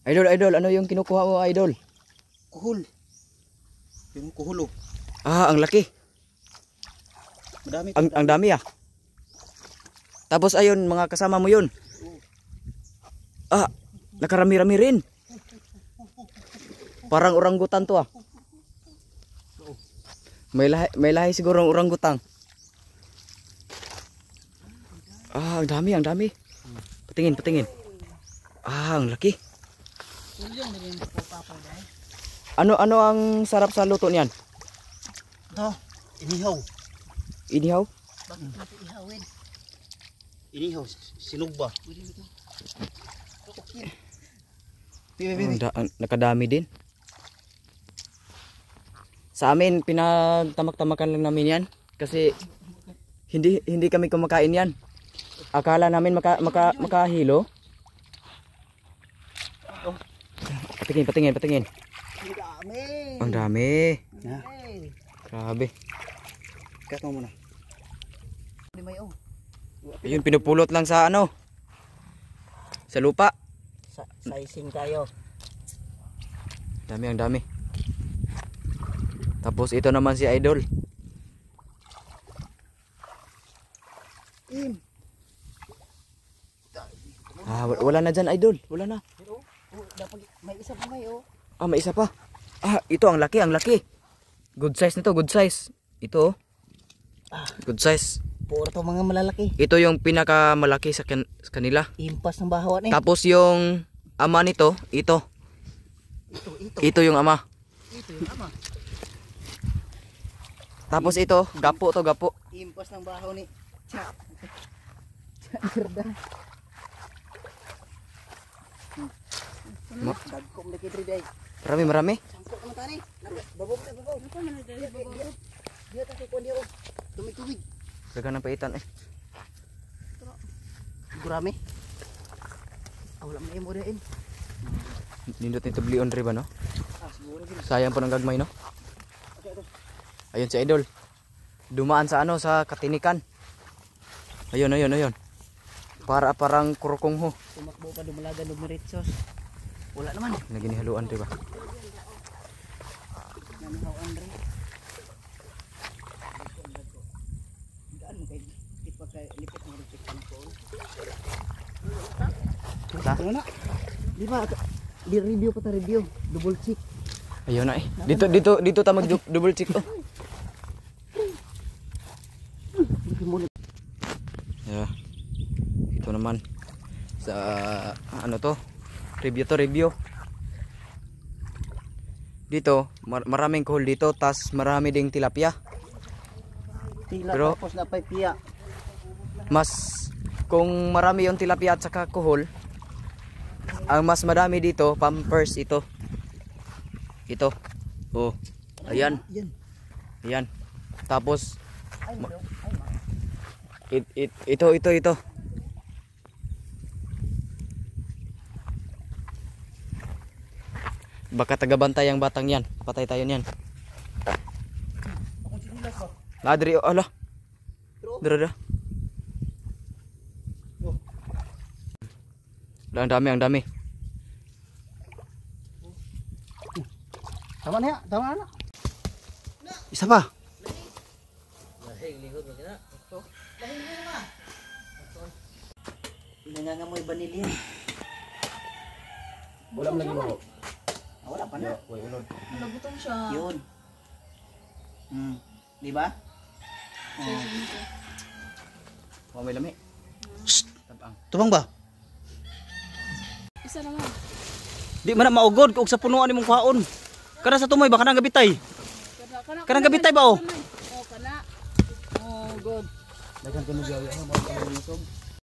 Idol, idol, ano yung kinukuha mo, idol? Kuhol. Yung kuhulo. Ah, ang laki. Madami. Ang dami ah. Tapos ayun, mga kasama mo yun. Ah, nakarami-rami rin. Parang orangutan to ah. May lahi siguro ang orangutan. Ah, ang dami, ang dami. Patingin, patingin. Ah, ang laki. Ano ang sarap sa luto niyan? Ito, inihaw. Inihaw? Bakit natin ihawin? Inihaw, sinugba. Nakadami din. Sa amin pinagtamak-tamakan lang namin 'yan kasi hindi kami kumakain 'yan. Akala namin makahilo. Oh. Patingin. Ang dami. Ang dami. Ya. Grabe. Kat mo muna. May oh. Ayun, pinupulot lang sa ano? Sa lupa. Sizing tayo. Dami, ang dami. Tapos ito naman si Idol. Ah, wala na dyan, Idol. Wala na. Pero dapat may isa pa may oh. Ah, may isa pa. Ah, ito ang laki, ang laki. Good size nito, good size. Ito. Good size. Puro to mga malalaki. Ito yung pinakamalaki sa kanila. Impas ng bahawan eh. Tapos yung ama nito, ito. Ito yung ama. Ito yung ama. Tapos ito, gapo to, gapo. Impas ng bahaw ni. Tsa. Dagkom na kidri day. Marami. Sangkot naman tani. Babaw. Ano man dali babaw? Dia ta ko dia oh. Tubig. Dagan ng paitan eh. Gurami. Wala man imo din. Nindot nito blion rin ba no? Siguro din. Sayang po ng gagmay no? Ayun si Idol. Dumaan sa ano, sa katinikan. Ayun. Parang kurukong ho. Tumakbo pa dumalagan og meritsos. Wala naman. Naginihaluan rin ba? Nanihawan rin. Gaan mo kay lipit mo rin chicken ko. Ta? Na. Di ba? Di review pa ta review. Double check. Ayun na eh. Dito ta mag double check oh. Yeah. Ito naman sa ano to? Review. Dito maraming kuhol dito, tas marami ding tilapia. Pero Tapos na pay piya. mas kung marami yung tilapia at saka kuhol, ang mas madami dito, pampers ito. Ito. Oh. Ayan. Ayan. Tapos ito. Baka tagabantay ang batang yan. Patay tayo niyan. Ladri, ala. Dara. Ang dami. Tama na. Isa pa. Nangangamoy vanilya. Wala man lagi mo. Wala pa na. Nagutong siya. Yun. Di ba? May lami. Tabang. Tubang ba? Isa naman. Di man na maugod kung sa punuan imong kuhaon. Kada sa tumoy baka nang gabitay. Kanang gabitay ba oh? Oh, kana. Oh, good. Dagan ka mo gawi ano mo